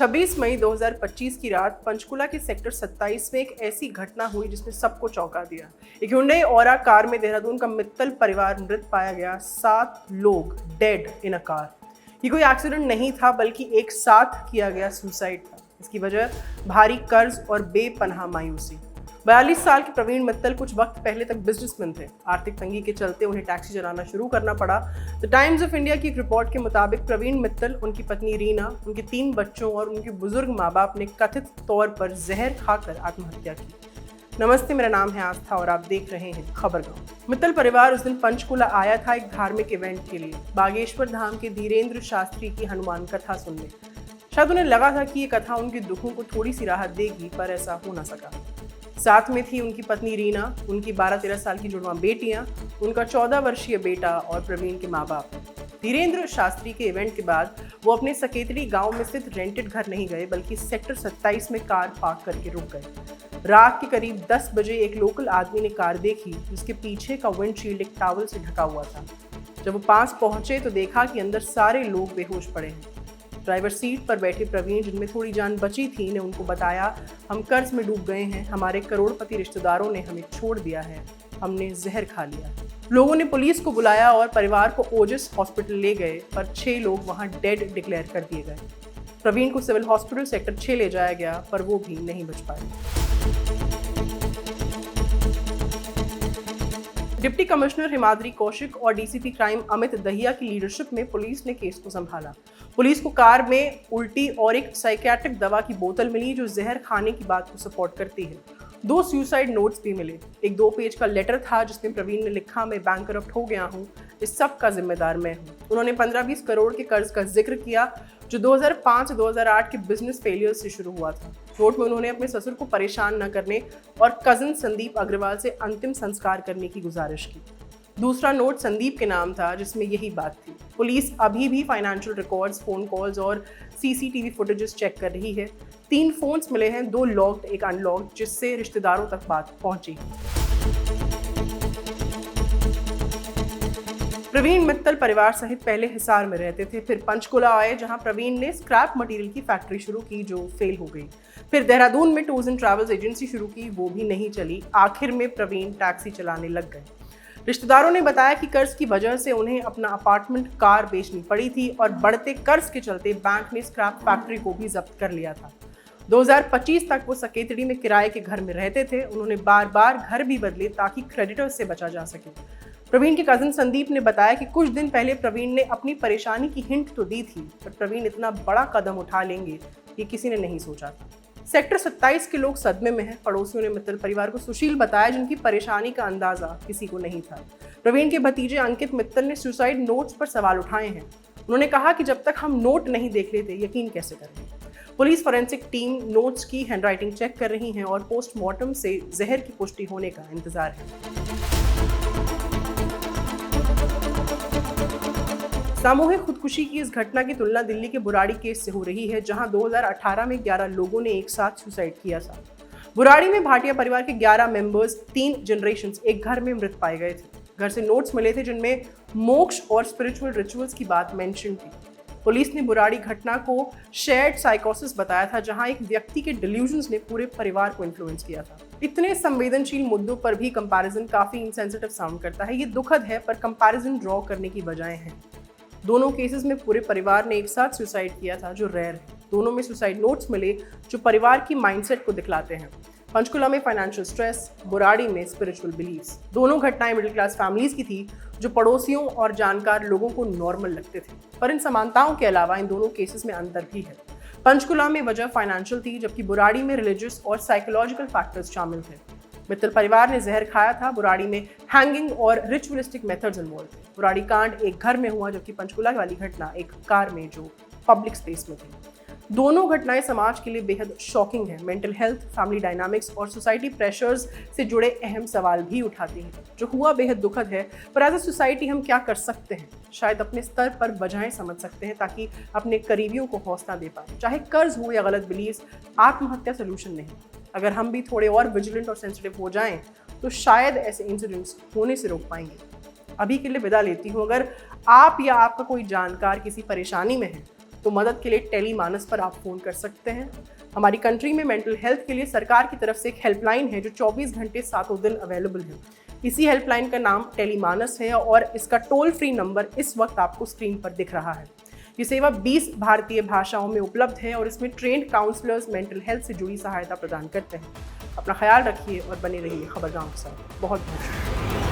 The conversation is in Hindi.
26 मई 2025 की रात पंचकुला के सेक्टर 27 में एक ऐसी घटना हुई जिसने सबको चौंका दिया। एक हुंडई ऑरा कार में देहरादून का मित्तल परिवार मृत पाया गया। 7 लोग डेड इन अ कार। ये कोई एक्सीडेंट नहीं था बल्कि एक साथ किया गया सुसाइड था। इसकी वजह भारी कर्ज और बेपनाह मायूसी। 42 साल के प्रवीण मित्तल कुछ वक्त पहले तक बिजनेसमैन थे। आर्थिक तंगी के चलते उन्हें टैक्सी चलाना शुरू करना पड़ा। द टाइम्स ऑफ इंडिया की एक रिपोर्ट के मुताबिक प्रवीण मित्तल, उनकी पत्नी रीना, उनके 3 बच्चों और उनके बुजुर्ग माँ बाप ने कथित तौर पर जहर खाकर आत्महत्या की। नमस्ते, मेरा नाम है आस्था और आप देख रहे हैं खबरगांव। मित्तल परिवार उस दिन पंचकुला आया था एक धार्मिक इवेंट के लिए, बागेश्वर धाम के धीरेन्द्र शास्त्री की हनुमान कथा सुनने। शायद उन्हें लगा था कि ये कथा उनके दुखों को थोड़ी सी राहत देगी, पर ऐसा हो न सका। साथ में थी उनकी पत्नी रीना, उनकी 12-13 साल की जुड़वा बेटियां, उनका 14 वर्षीय बेटा और प्रवीण के माँ बाप। धीरेन्द्र शास्त्री के इवेंट के बाद वो अपने सकेतड़ी गांव में स्थित रेंटेड घर नहीं गए बल्कि सेक्टर 27 में कार पार्क करके रुक गए। रात के करीब 10 बजे एक लोकल आदमी ने कार देखी जिसके पीछे का विंडशील्ड एक टॉवल से ढका हुआ था। जब वो पास पहुंचे तो देखा कि अंदर सारे लोग बेहोश पड़े हैं। ड्राइवर सीट पर बैठे प्रवीण, जिनमें थोड़ी जान बची थी, ने उनको बताया, हम कर्ज में डूब गए हैं, हमारे करोड़पति रिश्तेदारों ने हमें छोड़ दिया है, हमने जहर खा लिया। लोगों ने पुलिस को बुलाया और परिवार को ओजस हॉस्पिटल ले गए, पर 6 लोग वहां डेड डिक्लेयर कर दिए गए। प्रवीण को सिविल हॉस्पिटल सेक्टर 6 ले जाया गया, पर वो भी नहीं बच पाए। डिप्टी कमिश्नर हिमाद्री कौशिक और डीसीपी क्राइम अमित दहिया की लीडरशिप में पुलिस ने केस को संभाला। पुलिस को कार में उल्टी और एक साइकियाट्रिक दवा की बोतल मिली जो जहर खाने की बात को सपोर्ट करती है। 2 सुसाइड नोट्स भी मिले। एक 2 पेज का लेटर था जिसमें प्रवीण ने लिखा, मैं बैंकरप्ट हो गया हूँ, इस सब का जिम्मेदार मैं हूँ। उन्होंने 15-20 करोड़ के कर्ज का जिक्र किया जो 2005-2008 के बिजनेस फेलियर से शुरू हुआ था। नोट में उन्होंने अपने ससुर को परेशान न करने और कजिन संदीप अग्रवाल से अंतिम संस्कार करने की गुजारिश की। दूसरा नोट संदीप के नाम था जिसमें यही बात थी। पुलिस अभी भी फाइनेंशियल रिकॉर्ड्स, फोन कॉल्स और सीसीटीवी फुटेजेस चेक कर रही है। 3 फोन्स मिले हैं, 2 लॉक्ड, एक अनलॉक्ड, जिससे रिश्तेदारों तक बात पहुंची। प्रवीण मित्तल परिवार सहित पहले हिसार में रहते थे, फिर पंचकुला आए जहां प्रवीण ने स्क्रैप मटेरियल की फैक्ट्री शुरू की जो फेल हो गई। फिर देहरादून में टूर्स एंड ट्रैवल्स एजेंसी शुरू की, वो भी नहीं चली। आखिर में प्रवीण टैक्सी चलाने लग गए। रिश्तेदारों ने बताया कि कर्ज की वजह से उन्हें अपना अपार्टमेंट, कार बेचनी पड़ी थी और बढ़ते कर्ज के चलते बैंक ने स्क्रैप फैक्ट्री को भी जब्त कर लिया था। 2025 तक वो सकेतड़ी में किराए के घर में रहते थे। उन्होंने बार-बार घर भी बदले ताकि क्रेडिटर्स से बचा जा सके। प्रवीण के कजिन संदीप ने बताया कि कुछ दिन पहले प्रवीण ने अपनी परेशानी की हिंट तो दी थी, पर प्रवीण इतना बड़ा कदम उठा लेंगे ये किसी ने नहीं सोचा था। सेक्टर 27 के लोग सदमे में हैं। पड़ोसियों ने मित्तल परिवार को सुशील बताया जिनकी परेशानी का अंदाजा किसी को नहीं था। प्रवीण के भतीजे अंकित मित्तल ने सुसाइड नोट्स पर सवाल उठाए हैं। उन्होंने कहा कि जब तक हम नोट नहीं देख लेते यकीन कैसे करें। पुलिस फॉरेंसिक टीम नोट्स की हैंडराइटिंग चेक कर रही है और पोस्टमार्टम से जहर की पुष्टि होने का इंतजार है। सामूहिक खुदकुशी की इस घटना की तुलना दिल्ली के बुराड़ी केस से हो रही है, जहां 2018 में 11 लोगों ने एक साथ सुसाइड किया था। बुराड़ी में भाटिया परिवार के 11 मेंबर्स, 3 जनरेशंस एक घर में मृत पाए गए थे। घर से नोट्स मिले थे जिनमें मोक्ष और स्पिरिचुअल रिचुअल्स की बात मेंशन थी। पुलिस ने बुराड़ी घटना को शेयर्ड साइकोसिस बताया था, जहां एक व्यक्ति के डिल्यूजन्स ने पूरे परिवार को इन्फ्लुएंस किया था। इतने संवेदनशील मुद्दों पर भी कंपैरिजन काफी इनसेंसिटिव साउंड करता है। ये दुखद है, पर कंपैरिजन ड्रॉ करने की बजाय है। दोनों केसेस में पूरे परिवार ने एक साथ सुसाइड किया था, जो रेयर है। दोनों में सुसाइड नोट्स मिले जो परिवार की माइंडसेट को दिखलाते हैं। पंचकुला में फाइनेंशियल स्ट्रेस, बुराड़ी में स्पिरिचुअल बिलीफ्स। दोनों घटनाएं मिडिल क्लास फैमिलीज की थी जो पड़ोसियों और जानकार लोगों को नॉर्मल लगते थे। पर इन समानताओं के अलावा इन दोनों केसेस में अंतर भी है। पंचकुला में वजह फाइनेंशियल थी, जबकि बुराड़ी में रिलीजियस और साइकोलॉजिकल फैक्टर्स शामिल थे। मित्तल परिवार ने जहर खाया था। बुराड़ी में हैंगिंग और रिचुअलिस्टिक मेथड्स इन्वॉल्व थे। बुराड़ी कांड एक घर में हुआ, जबकि पंचकुला वाली घटना एक कार में जो पब्लिक स्पेस में थी। दोनों घटनाएं समाज के लिए बेहद शॉकिंग है। मेंटल हेल्थ, फैमिली डायनामिक्स और सोसाइटी प्रेशर्स से जुड़े अहम सवाल भी उठाती हैं। जो हुआ बेहद दुखद है, पर एज अ सोसाइटी हम क्या कर सकते हैं? शायद अपने स्तर पर वजहें समझ सकते हैं ताकि अपने करीबियों को हौसला दे पाए। चाहे कर्ज हो या गलत बिलीव्स, आत्महत्या सोल्यूशन नहीं। अगर हम भी थोड़े और विजिलेंट और सेंसिटिव हो जाएं तो शायद ऐसे इंसिडेंट्स होने से रोक पाएंगे। अभी के लिए विदा लेती हूँ। अगर आप या आपका कोई जानकार किसी परेशानी में है तो मदद के लिए टेलीमानस पर आप फ़ोन कर सकते हैं। हमारी कंट्री में मेंटल हेल्थ के लिए सरकार की तरफ से एक हेल्पलाइन है जो 24 घंटे सातों दिन अवेलेबल है। इसी हेल्पलाइन का नाम टेलीमानस है और इसका टोल फ्री नंबर इस वक्त आपको स्क्रीन पर दिख रहा है। ये सेवा 20 भारतीय भाषाओं में उपलब्ध है और इसमें ट्रेंड काउंसलर्स मेंटल हेल्थ से जुड़ी सहायता प्रदान करते हैं। अपना ख्याल रखिए और बने रहिए खबरगाम के साथ। बहुत बहुत शुक्रिया।